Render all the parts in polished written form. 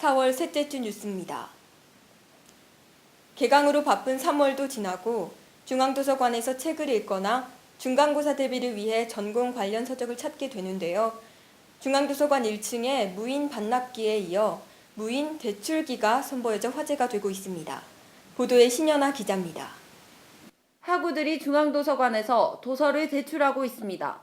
4월 셋째 주 뉴스입니다. 개강으로 바쁜 3월도 지나고 중앙도서관에서 책을 읽거나 중간고사 대비를 위해 전공 관련 서적을 찾게 되는데요. 중앙도서관 1층에 무인 반납기에 이어 무인 대출기가 선보여져 화제가 되고 있습니다. 보도에 신현아 기자입니다. 학우들이 중앙도서관에서 도서를 대출하고 있습니다.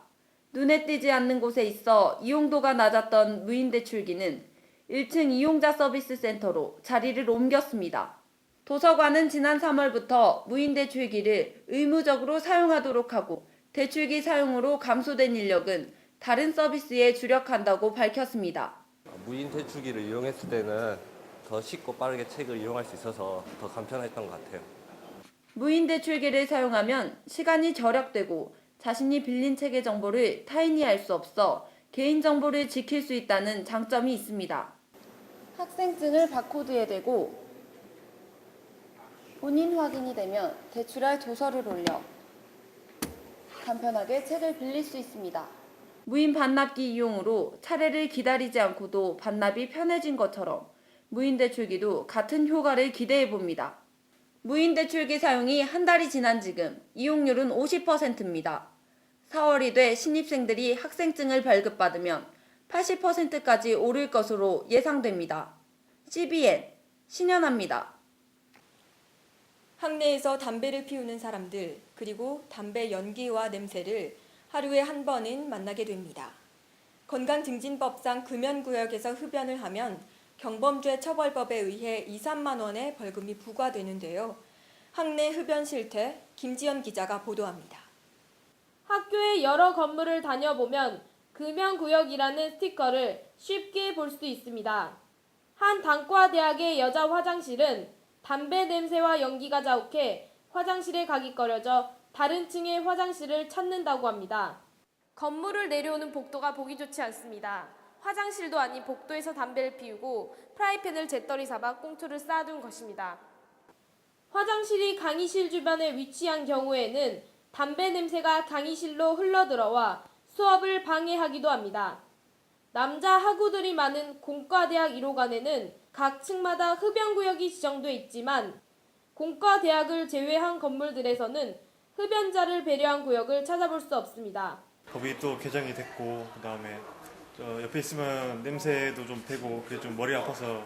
눈에 띄지 않는 곳에 있어 이용도가 낮았던 무인 대출기는 1층 이용자 서비스 센터로 자리를 옮겼습니다. 도서관은 지난 3월부터 무인 대출기를 의무적으로 사용하도록 하고 대출기 사용으로 감소된 인력은 다른 서비스에 주력한다고 밝혔습니다. 무인 대출기를 이용했을 때는 더 쉽고 빠르게 책을 이용할 수 있어서 더 간편했던 것 같아요. 무인 대출기를 사용하면 시간이 절약되고 자신이 빌린 책의 정보를 타인이 알 수 없어 개인정보를 지킬 수 있다는 장점이 있습니다. 학생증을 바코드에 대고 본인 확인이 되면 대출할 도서를 올려 간편하게 책을 빌릴 수 있습니다. 무인 반납기 이용으로 차례를 기다리지 않고도 반납이 편해진 것처럼 무인 대출기도 같은 효과를 기대해 봅니다. 무인 대출기 사용이 한 달이 지난 지금 이용률은 50%입니다. 4월이 돼 신입생들이 학생증을 발급받으면 80%까지 오를 것으로 예상됩니다. CBN 신현아입니다. 학내에서 담배를 피우는 사람들, 그리고 담배 연기와 냄새를 하루에 한 번은 만나게 됩니다. 건강증진법상 금연구역에서 흡연을 하면 경범죄 처벌법에 의해 2, 3만 원의 벌금이 부과되는데요. 학내 흡연 실태 김지연 기자가 보도합니다. 학교의 여러 건물을 다녀보면 금연구역이라는 스티커를 쉽게 볼 수 있습니다. 한 단과대학의 여자 화장실은 담배 냄새와 연기가 자욱해 화장실에 가기 꺼려져 다른 층의 화장실을 찾는다고 합니다. 건물을 내려오는 복도가 보기 좋지 않습니다. 화장실도 아닌 복도에서 담배를 피우고 프라이팬을 재떨이 삼아 꽁초를 쌓아둔 것입니다. 화장실이 강의실 주변에 위치한 경우에는 담배 냄새가 강의실로 흘러들어와 수업을 방해하기도 합니다. 남자 학우들이 많은 공과대학 1호관에는 각 층마다 흡연구역이 지정돼 있지만 공과대학을 제외한 건물들에서는 흡연자를 배려한 구역을 찾아볼 수 없습니다. 법이 또 개정이 됐고 그다음에 옆에 있으면 냄새도 좀 배고 그게 좀 머리 아파서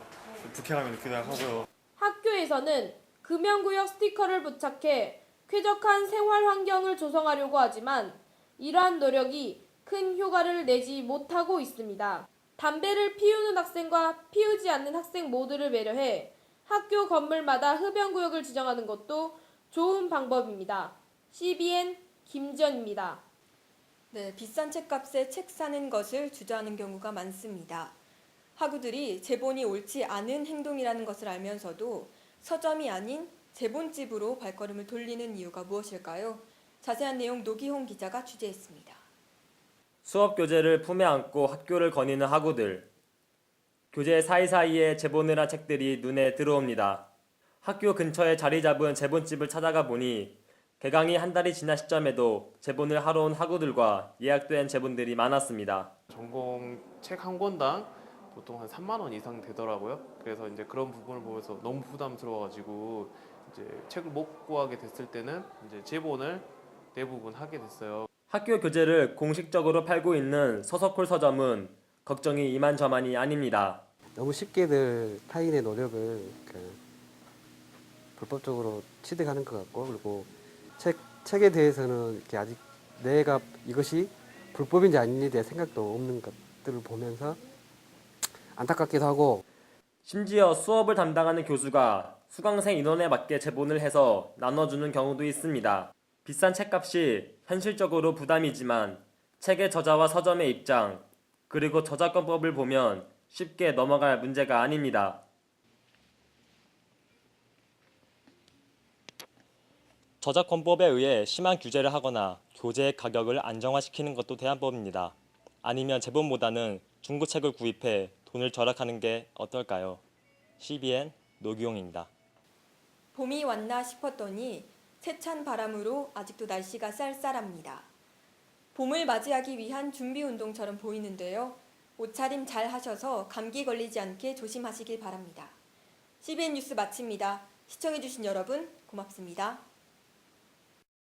불쾌감이 느끼기도 하고요. 학교에서는 금연구역 스티커를 부착해 쾌적한 생활 환경을 조성하려고 하지만 이러한 노력이 큰 효과를 내지 못하고 있습니다. 담배를 피우는 학생과 피우지 않는 학생 모두를 배려해 학교 건물마다 흡연구역을 지정하는 것도 좋은 방법입니다. CBN 김지연입니다. 네, 비싼 책값에 책 사는 것을 주저하는 경우가 많습니다. 학우들이 제본이 옳지 않은 행동이라는 것을 알면서도 서점이 아닌 제본집으로 발걸음을 돌리는 이유가 무엇일까요? 자세한 내용 노기홍 기자가 취재했습니다. 수업 교재를 품에 안고 학교를 거니는 학우들. 교재 사이사이에 제본을 한 책들이 눈에 들어옵니다. 학교 근처에 자리 잡은 제본집을 찾아가 보니 개강이 한 달이 지난 시점에도 제본을 하러 온 학우들과 예약된 제본들이 많았습니다. 전공 책 한 권당 보통 한 3만 원 이상 되더라고요. 그래서 이제 그런 부분을 보면서 너무 부담스러워가지고 이제 책을 못 구하게 됐을 때는 이제 제본을 대부분 하게 됐어요. 학교 교재를 공식적으로 팔고 있는 서석홀 서점은 걱정이 이만저만이 아닙니다. 너무 쉽게들 타인의 노력을 불법적으로 취득하는 것 같고, 그리고 책에 대해서는 이렇게 아직 내가 이것이 불법인지 아닌지에 대한 생각도 없는 것들을 보면서 안타깝기도 하고, 심지어 수업을 담당하는 교수가 수강생 인원에 맞게 제본을 해서 나눠주는 경우도 있습니다. 비싼 책값이 현실적으로 부담이지만 책의 저자와 서점의 입장, 그리고 저작권법을 보면 쉽게 넘어갈 문제가 아닙니다. 저작권법에 의해 심한 규제를 하거나 교재의 가격을 안정화시키는 것도 대안법입니다. 아니면 제본보다는 중고책을 구입해 돈을 절약하는 게 어떨까요? CBN 노기용입니다. 봄이 왔나 싶었더니 세찬 바람으로 아직도 날씨가 쌀쌀합니다. 봄을 맞이하기 위한 준비 운동처럼 보이는데요. 옷차림 잘 하셔서 감기 걸리지 않게 조심하시길 바랍니다. CBN 뉴스 마칩니다. 시청해주신 여러분 고맙습니다.